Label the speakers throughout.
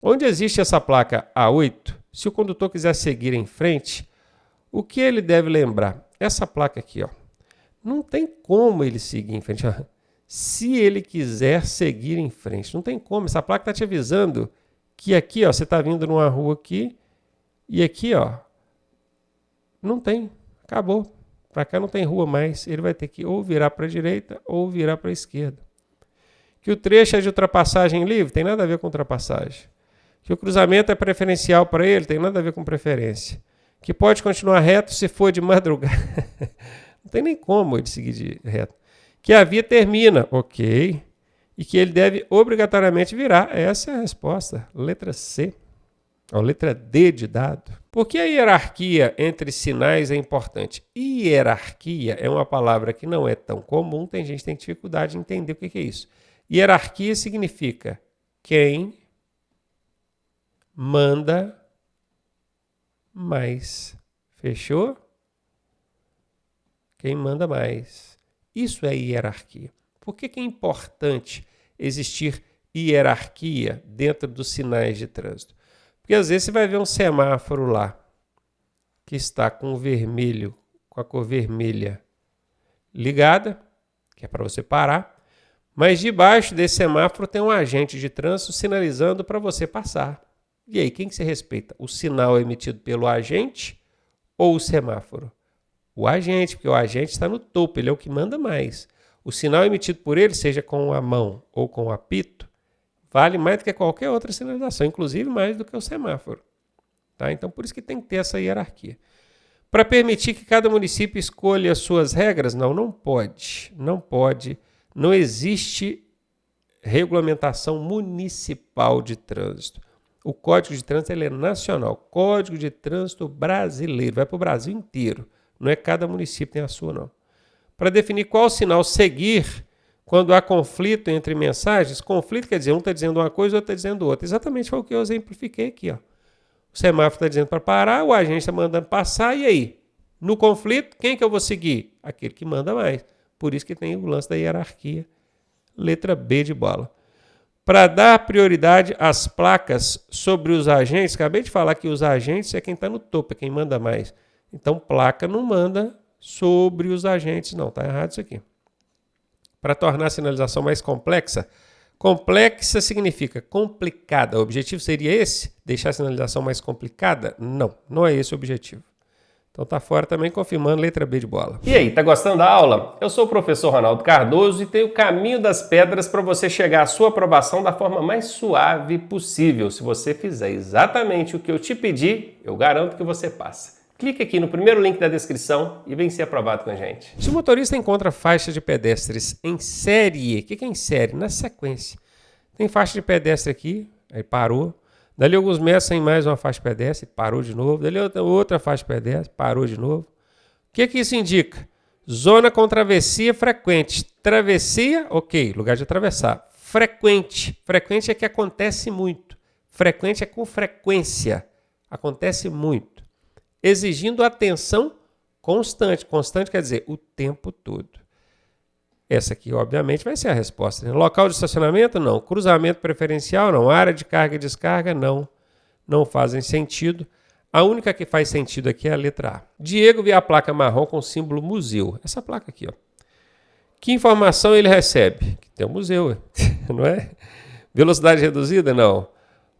Speaker 1: Onde existe essa placa A8, se o condutor quiser seguir em frente, o que ele deve lembrar? Essa placa aqui, ó, não tem como ele seguir em frente. Ó. Se ele quiser seguir em frente, não tem como. Essa placa está te avisando que aqui, ó, você está vindo numa rua aqui e aqui, ó, não tem. Acabou. Para cá não tem rua mais. Ele vai ter que ou virar para a direita ou virar para a esquerda. Que o trecho é de ultrapassagem livre, tem nada a ver com ultrapassagem. Que o cruzamento é preferencial para ele, tem nada a ver com preferência. Que pode continuar reto se for de madrugada. Não tem nem como ele seguir de reto. Que a via termina, ok. E que ele deve obrigatoriamente virar. Essa é a resposta. Letra C. Ou letra D de dado. Por que a hierarquia entre sinais é importante? Hierarquia é uma palavra que não é tão comum, tem gente que tem dificuldade de entender o que é isso. Hierarquia significa quem manda mais. Fechou? Quem manda mais. Isso é hierarquia. Por que é importante existir hierarquia dentro dos sinais de trânsito? Porque às vezes você vai ver um semáforo lá que está com o vermelho, com a cor vermelha ligada, que é para você parar, mas debaixo desse semáforo tem um agente de trânsito sinalizando para você passar. E aí, quem que se respeita? O sinal é emitido pelo agente ou o semáforo? O agente, porque o agente está no topo, ele é o que manda mais. O sinal emitido por ele, seja com a mão ou com o apito, vale mais do que qualquer outra sinalização, inclusive mais do que o semáforo. Tá? Então, por isso que tem que ter essa hierarquia. Para permitir que cada município escolha as suas regras? Não, não pode. Não pode. Não existe regulamentação municipal de trânsito. O Código de Trânsito ele é nacional. Código de Trânsito brasileiro. Vai para o Brasil inteiro. Não é cada município tem a sua, não. Para definir qual sinal seguir quando há conflito entre mensagens, conflito quer dizer um está dizendo uma coisa e o outro está dizendo outra. Exatamente foi o que eu exemplifiquei aqui. Ó. O semáforo está dizendo para parar, o agente está mandando passar, e aí? No conflito, quem que eu vou seguir? Aquele que manda mais. Por isso que tem o lance da hierarquia. Letra B de bola. Para dar prioridade às placas sobre os agentes, acabei de falar que os agentes é quem está no topo, é quem manda mais. Então, placa não manda sobre os agentes, não. Está errado isso aqui. Para tornar a sinalização mais complexa, complexa significa complicada. O objetivo seria esse? Deixar a sinalização mais complicada? Não, não é esse o objetivo. Então tá fora também, confirmando, letra B de bola. E aí, tá gostando da aula? Eu sou o professor Ronaldo Cardoso e tenho o caminho das pedras para você chegar à sua aprovação da forma mais suave possível. Se você fizer exatamente o que eu te pedi, eu garanto que você passa. Clique aqui no primeiro link da descrição e vem ser aprovado com a gente. Se o motorista encontra faixa de pedestres em série, o que é em série? Na sequência. Tem faixa de pedestre aqui, aí parou. Dali alguns metros tem mais uma faixa de pedestre, parou de novo. Dali outra faixa de pedestre, parou de novo. O que isso indica? Zona com travessia frequente. Travessia, ok, lugar de atravessar. Frequente. Frequente é que acontece muito. Frequente é com frequência. Acontece muito. Exigindo atenção constante. Constante quer dizer o tempo todo. Essa aqui, obviamente, vai ser a resposta. Né? Local de estacionamento? Não. Cruzamento preferencial? Não. Área de carga e descarga? Não. Não fazem sentido. A única que faz sentido aqui é a letra A. Diego vê a placa marrom com o símbolo museu. Essa placa aqui, ó. Que informação ele recebe? Que tem um museu, não é? Velocidade reduzida? Não.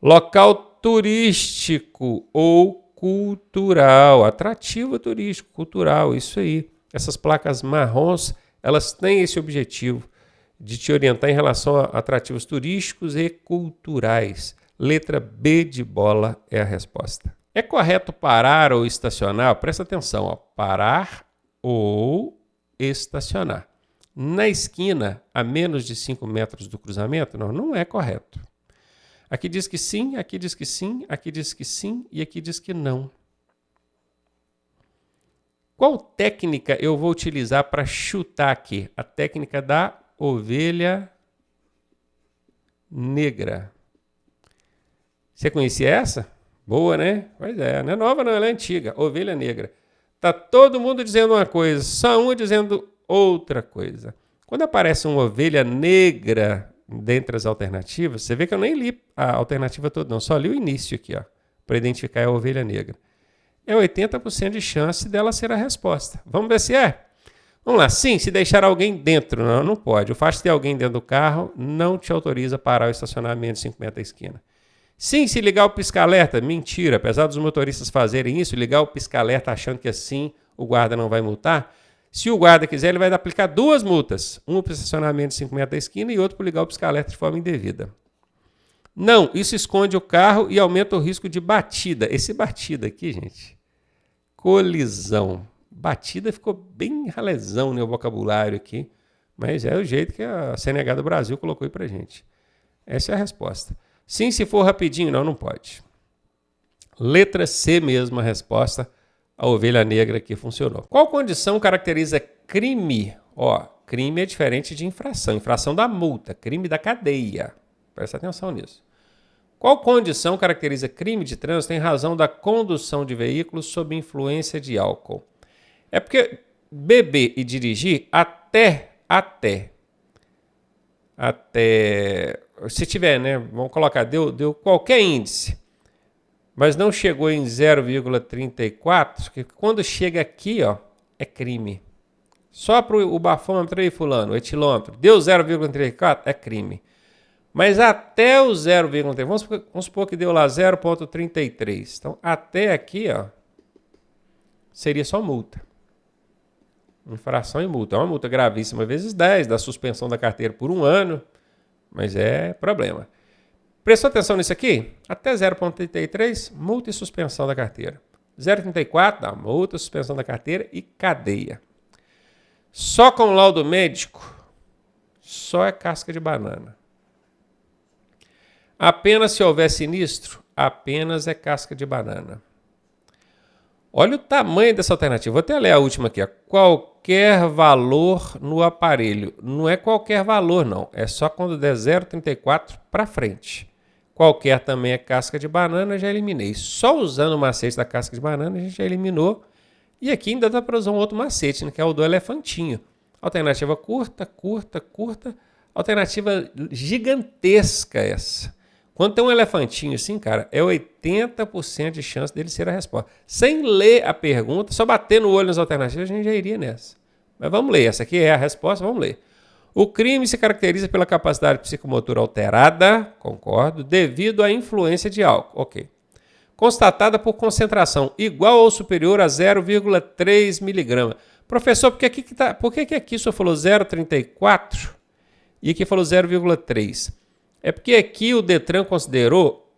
Speaker 1: Local turístico ou cultural. Atrativo turístico, cultural, isso aí. Essas placas marrons, elas têm esse objetivo de te orientar em relação a atrativos turísticos e culturais. Letra B de bola é a resposta. É correto parar ou estacionar? Presta atenção, ó. Parar ou estacionar. Na esquina, a menos de 5 metros do cruzamento? Não, não é correto. Aqui diz que sim, aqui diz que sim, aqui diz que sim e aqui diz que não. Qual técnica eu vou utilizar para chutar aqui? A técnica da ovelha negra. Você conhecia essa? Boa, né? Pois é, não é nova não, ela é antiga. Ovelha negra. Tá todo mundo dizendo uma coisa, só um dizendo outra coisa. Quando aparece uma ovelha negra dentre as alternativas, você vê que eu nem li a alternativa toda, não, só li o início aqui, para identificar a ovelha negra. É 80% de chance dela ser a resposta. Vamos ver se é? Vamos lá. Sim, se deixar alguém dentro. Não, não pode. O fato de ter alguém dentro do carro não te autoriza a parar o estacionamento de 5 metros da esquina. Sim, se ligar o pisca-alerta. Mentira. Apesar dos motoristas fazerem isso, ligar o pisca-alerta achando que assim o guarda não vai multar. Se o guarda quiser, ele vai aplicar 2 multas. Uma para o estacionamento de 5 metros da esquina e outra para ligar o pisca-alerta de forma indevida. Não, isso esconde o carro e aumenta o risco de batida. Esse batida aqui, gente, colisão. Batida ficou bem ralezão no meu vocabulário aqui, mas é o jeito que a CNH do Brasil colocou aí pra gente. Essa é a resposta. Sim, se for rapidinho, não pode. Letra C mesmo a resposta. A ovelha negra aqui funcionou. Qual condição caracteriza crime? Crime é diferente de infração. Infração da multa, crime da cadeia. Presta atenção nisso. Qual condição caracteriza crime de trânsito em razão da condução de veículos sob influência de álcool? É porque beber e dirigir até, se tiver, né, vamos colocar, deu qualquer índice, mas não chegou em 0,34, que quando chega aqui, é crime. Só para o bafômetro aí, fulano, o etilômetro, deu 0,34, é crime. Mas até o 0,3, vamos supor que deu lá 0,33. Então, até aqui, seria só multa. Infração e multa. É uma multa gravíssima, vezes 10, da suspensão da carteira por 1 ano, mas é problema. Prestou atenção nisso aqui? Até 0,33, multa e suspensão da carteira. 0,34, dá multa, suspensão da carteira e cadeia. Só com laudo médico, só é casca de banana. Apenas se houver sinistro, apenas é casca de banana. Olha o tamanho dessa alternativa. Vou até ler a última aqui. Qualquer valor no aparelho. Não é qualquer valor, não. É só quando der 0,34 para frente. Qualquer também é casca de banana, já eliminei. Só usando o macete da casca de banana, a gente já eliminou. E aqui ainda dá para usar um outro macete, né, que é o do elefantinho. Alternativa curta. Alternativa gigantesca essa. Quando tem um elefantinho assim, cara, é 80% de chance dele ser a resposta. Sem ler a pergunta, só bater no olho nas alternativas, a gente já iria nessa. Mas vamos ler, essa aqui é a resposta, vamos ler. O crime se caracteriza pela capacidade psicomotora alterada, concordo, devido à influência de álcool, ok. Constatada por concentração igual ou superior a 0,3 miligrama. Professor, por que aqui o senhor falou 0,34 e aqui falou 0,3? É porque aqui o Detran considerou,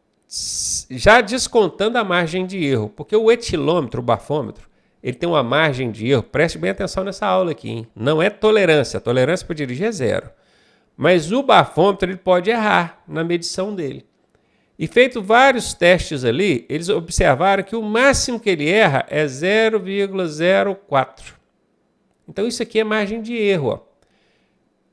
Speaker 1: já descontando a margem de erro, porque o etilômetro, o bafômetro, ele tem uma margem de erro, preste bem atenção nessa aula aqui, hein? Não é tolerância, a tolerância para dirigir é 0. Mas o bafômetro ele pode errar na medição dele. E feito vários testes ali, eles observaram que o máximo que ele erra é 0,04. Então isso aqui é margem de erro, O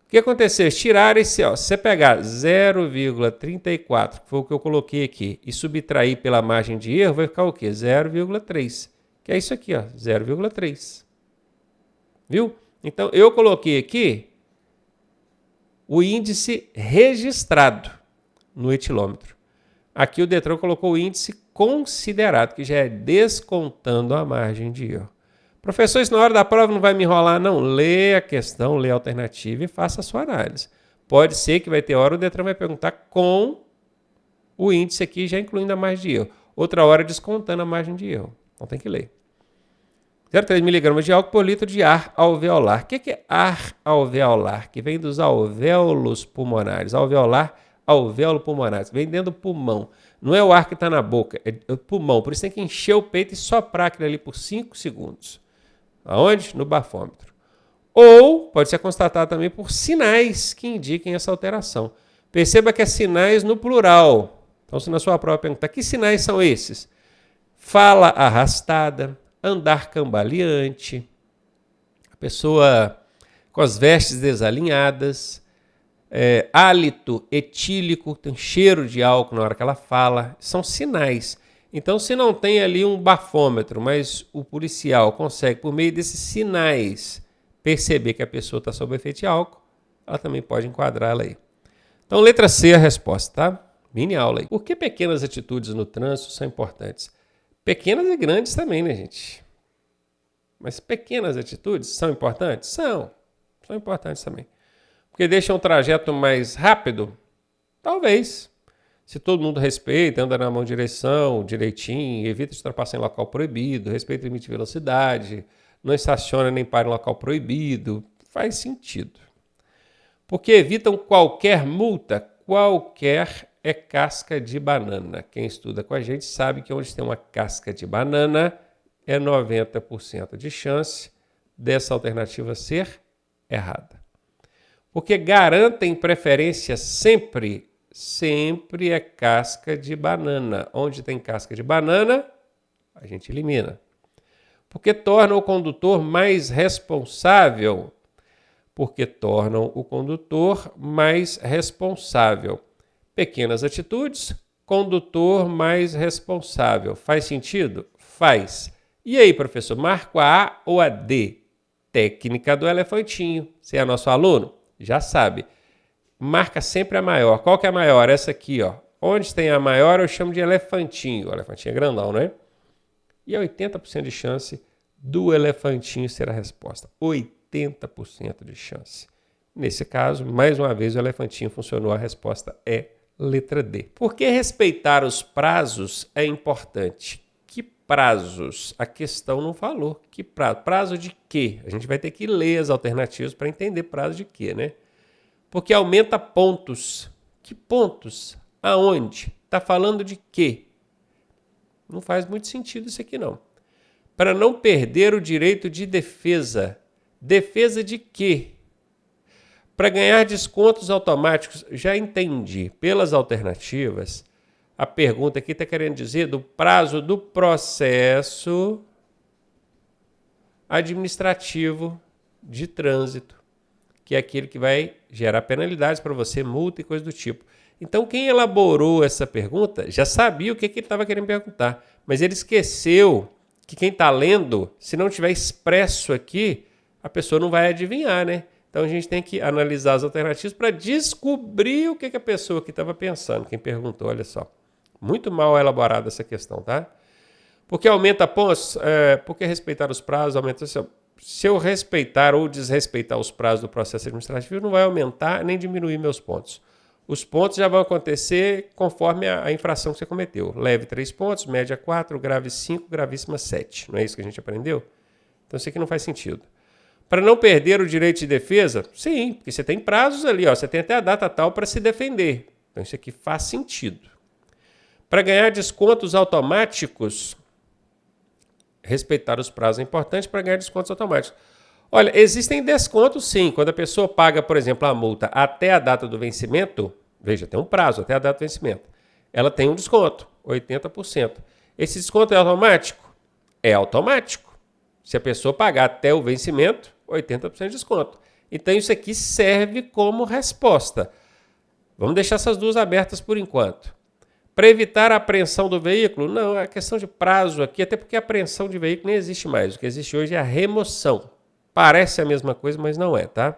Speaker 1: que aconteceu? Eles tiraram esse, se você pegar 0,34, que foi o que eu coloquei aqui, e subtrair pela margem de erro, vai ficar o quê? 0,3, que é isso aqui, 0,3. Viu? Então, eu coloquei aqui o índice registrado no etilômetro. Aqui o Detran colocou o índice considerado, que já é descontando a margem de erro. Professor, isso na hora da prova não vai me enrolar, não. Lê a questão, lê a alternativa e faça a sua análise. Pode ser que vai ter hora o Detran vai perguntar com o índice aqui já incluindo a margem de erro. Outra hora descontando a margem de erro. Então tem que ler. 0,3 mg de álcool por litro de ar alveolar. O que é ar alveolar? Que vem dos alvéolos pulmonares. Alveolar, alvéolo pulmonares. Vem dentro do pulmão. Não é o ar que está na boca, é o pulmão. Por isso tem que encher o peito e soprar aquilo ali por 5 segundos. Aonde? No bafômetro. Ou pode ser constatado também por sinais que indiquem essa alteração. Perceba que é sinais no plural. Então, se na sua prova perguntar, que sinais são esses? Fala arrastada, andar cambaleante, a pessoa com as vestes desalinhadas, hálito etílico, tem cheiro de álcool na hora que ela fala, são sinais. Então, se não tem ali um bafômetro, mas o policial consegue, por meio desses sinais, perceber que a pessoa está sob efeito de álcool, ela também pode enquadrá-la aí. Então, letra C é a resposta, tá? Mini aula aí. Por que pequenas atitudes no trânsito são importantes? Pequenas e grandes também, né, gente? Mas pequenas atitudes são importantes? São importantes também. Porque deixam o trajeto mais rápido? Talvez. Se todo mundo respeita, anda na mão de direção, direitinho, evita de ultrapassar em local proibido, respeita o limite de velocidade, não estaciona nem para em local proibido, faz sentido. Porque evitam qualquer multa, qualquer é casca de banana. Quem estuda com a gente sabe que onde tem uma casca de banana é 90% de chance dessa alternativa ser errada. Porque garantem preferência sempre é casca de banana. Onde tem casca de banana, a gente elimina. Porque tornam o condutor mais responsável. Pequenas atitudes, condutor mais responsável. Faz sentido? Faz. E aí, professor, marco a A ou a D? Técnica do elefantinho. Você é nosso aluno? Já sabe. Marca sempre a maior. Qual que é a maior? Essa aqui, ó. Onde tem a maior eu chamo de elefantinho. O elefantinho é grandão, não é? E é 80% de chance do elefantinho ser a resposta. 80% de chance. Nesse caso, mais uma vez, o elefantinho funcionou. A resposta é letra D. Por que respeitar os prazos é importante? Que prazos? A questão não falou. Que prazo? Prazo de quê? A gente vai ter que ler as alternativas para entender prazo de quê, né? Porque aumenta pontos. Que pontos? Aonde? Está falando de quê? Não faz muito sentido isso aqui, não. Para não perder o direito de defesa. Defesa de quê? Para ganhar descontos automáticos. Já entendi. Pelas alternativas, a pergunta aqui está querendo dizer do prazo do processo administrativo de trânsito, que é aquele que vai gerar penalidades para você, multa e coisa do tipo. Então, quem elaborou essa pergunta já sabia o que ele estava querendo perguntar, mas ele esqueceu que quem está lendo, se não tiver expresso aqui, a pessoa não vai adivinhar, né? Então, a gente tem que analisar as alternativas para descobrir o que a pessoa que estava pensando, quem perguntou, olha só. Muito mal elaborada essa questão, tá? Porque aumenta pontos, porque respeitar os prazos aumenta... Se eu respeitar ou desrespeitar os prazos do processo administrativo, não vai aumentar nem diminuir meus pontos. Os pontos já vão acontecer conforme a infração que você cometeu. Leve 3 pontos, média 4, grave 5, gravíssima 7. Não é isso que a gente aprendeu? Então isso aqui não faz sentido. Para não perder o direito de defesa? Sim, porque você tem prazos ali, ó, você tem até a data tal para se defender. Então isso aqui faz sentido. Para ganhar descontos automáticos... Respeitar os prazos é importante para ganhar descontos automáticos. Olha, existem descontos sim. Quando a pessoa paga, por exemplo, a multa até a data do vencimento, veja, tem um prazo até a data do vencimento, ela tem um desconto, 80%. Esse desconto é automático? É automático. Se a pessoa pagar até o vencimento, 80% de desconto. Então isso aqui serve como resposta. Vamos deixar essas duas abertas por enquanto. Para evitar a apreensão do veículo? Não, é questão de prazo aqui, até porque a apreensão de veículo nem existe mais. O que existe hoje é a remoção. Parece a mesma coisa, mas não é, tá?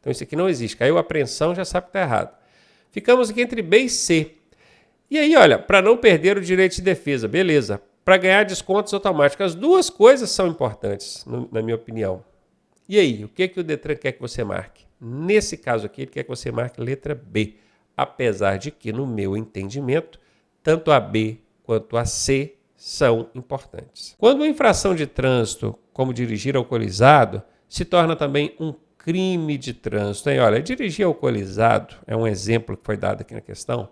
Speaker 1: Então isso aqui não existe. Caiu a apreensão, já sabe que está errado. Ficamos aqui entre B e C. E aí, olha, para não perder o direito de defesa, beleza. Para ganhar descontos automáticos. As duas coisas são importantes, na minha opinião. E aí, o que o Detran quer que você marque? Nesse caso aqui, ele quer que você marque letra B. Apesar de que, no meu entendimento, tanto a B quanto a C são importantes. Quando uma infração de trânsito, como dirigir alcoolizado, se torna também um crime de trânsito. Hein? Olha, dirigir alcoolizado é um exemplo que foi dado aqui na questão.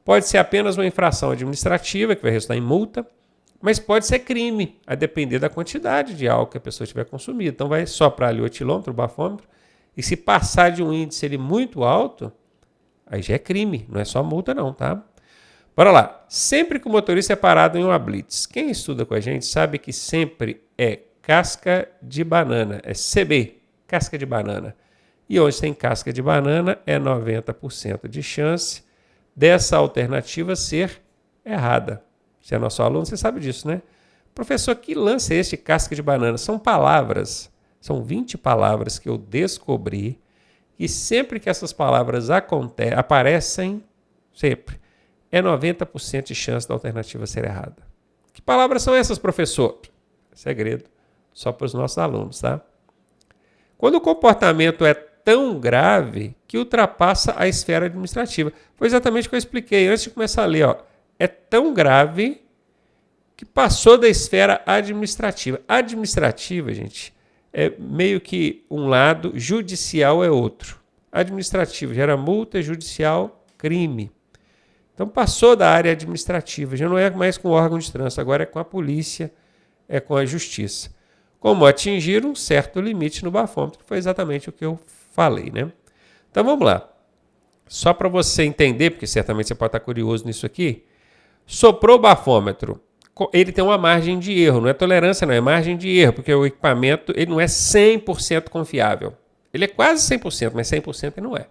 Speaker 1: Pode ser apenas uma infração administrativa, que vai resultar em multa, mas pode ser crime, a depender da quantidade de álcool que a pessoa tiver consumido. Então vai soprar ali o etilômetro, o bafômetro, e se passar de um índice ali muito alto, aí já é crime, não é só multa não, tá? Bora lá. Sempre que o motorista é parado em uma blitz, quem estuda com a gente sabe que sempre é casca de banana, é CB, casca de banana. E onde tem casca de banana é 90% de chance dessa alternativa ser errada. Você é nosso aluno, você sabe disso, né? Professor, que lance é esse de casca de banana? São palavras, são 20 palavras que eu descobri que sempre que essas palavras aparecem, sempre, é 90% de chance da alternativa ser errada. Que palavras são essas, professor? Segredo, só para os nossos alunos, tá? Quando o comportamento é tão grave que ultrapassa a esfera administrativa. Foi exatamente o que eu expliquei antes de começar a ler. Ó. É tão grave que passou da esfera administrativa. Administrativa, gente, é meio que um lado, judicial é outro. Administrativo gera multa, judicial, crime. Então passou da área administrativa, já não é mais com o órgão de trânsito, agora é com a polícia, é com a justiça. Como atingir um certo limite no bafômetro, que foi exatamente o que eu falei, né? Então vamos lá. Só para você entender, porque certamente você pode estar curioso nisso aqui, soprou o bafômetro. Ele tem uma margem de erro, não é tolerância, não, é margem de erro, porque o equipamento ele não é 100% confiável. Ele é quase 100%, mas 100% ele não é.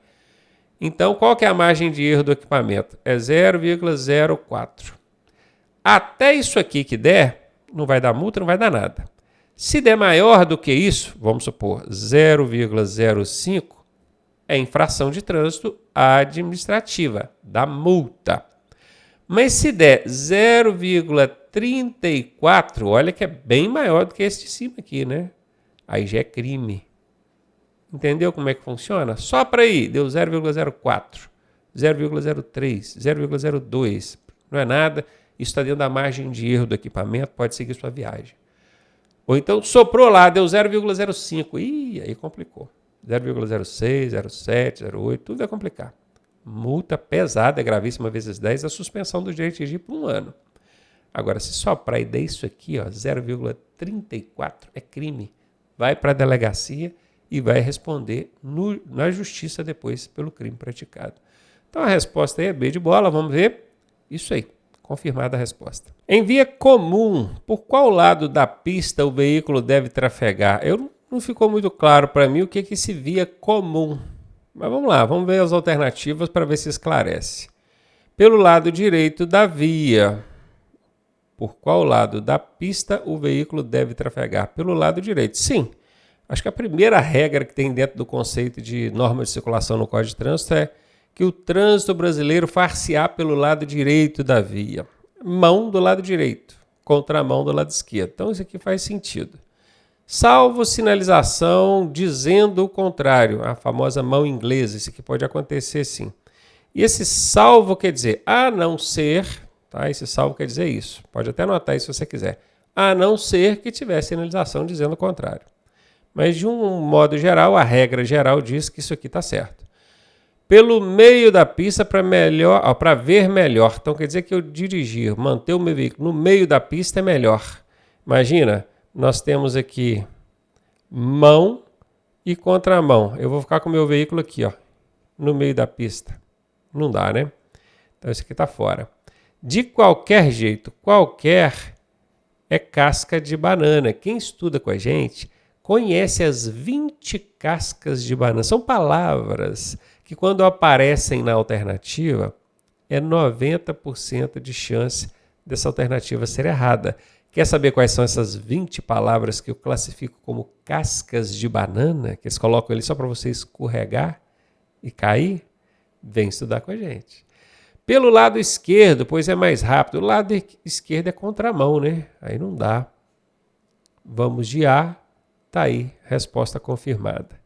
Speaker 1: Então, qual que é a margem de erro do equipamento? É 0,04. Até isso aqui que der, não vai dar multa, não vai dar nada. Se der maior do que isso, vamos supor 0,05, é infração de trânsito administrativa, da multa. Mas se der 0,34, olha que é bem maior do que esse de cima aqui, né? Aí já é crime. Entendeu como é que funciona? Só para aí, deu 0,04, 0,03, 0,02. Não é nada, isso está dentro da margem de erro do equipamento, pode seguir sua viagem. Ou então soprou lá, deu 0,05. Ih, aí complicou. 0,06, 0,7, 0,8, tudo vai complicar. Multa pesada, gravíssima, vezes 10, a suspensão do direito de dirigir por 1 ano. Agora, se soprar e der isso aqui, 0,34, é crime. Vai para a delegacia e vai responder na justiça depois pelo crime praticado. Então a resposta aí é B de bola, vamos ver. Isso aí, confirmada a resposta. Em via comum, por qual lado da pista o veículo deve trafegar? Não ficou muito claro para mim o que é esse via comum. Mas vamos lá, vamos ver as alternativas para ver se esclarece. Pelo lado direito da via. Por qual lado da pista o veículo deve trafegar? Pelo lado direito. Sim. Acho que a primeira regra que tem dentro do conceito de norma de circulação no Código de Trânsito é que o trânsito brasileiro far-se-á pelo lado direito da via. Mão do lado direito, contramão do lado esquerdo. Então isso aqui faz sentido. Salvo sinalização dizendo o contrário, a famosa mão inglesa, isso aqui pode acontecer sim. E esse salvo quer dizer, a não ser, tá? Esse salvo quer dizer isso, pode até anotar isso se você quiser, a não ser que tiver sinalização dizendo o contrário. Mas de um modo geral, a regra geral diz que isso aqui está certo. Pelo meio da pista para ver melhor. Então quer dizer que eu dirigir, manter o meu veículo no meio da pista é melhor. Imagina, nós temos aqui mão e contramão. Eu vou ficar com o meu veículo aqui, no meio da pista. Não dá, né? Então isso aqui está fora. De qualquer jeito, qualquer é casca de banana. Quem estuda com a gente conhece as 20 cascas de banana. São palavras que quando aparecem na alternativa, é 90% de chance dessa alternativa ser errada. Quer saber quais são essas 20 palavras que eu classifico como cascas de banana, que eles colocam ali só para você escorregar e cair? Vem estudar com a gente. Pelo lado esquerdo, pois é mais rápido. O lado esquerdo é contramão, né? Aí não dá. Vamos de A. Tá aí, resposta confirmada.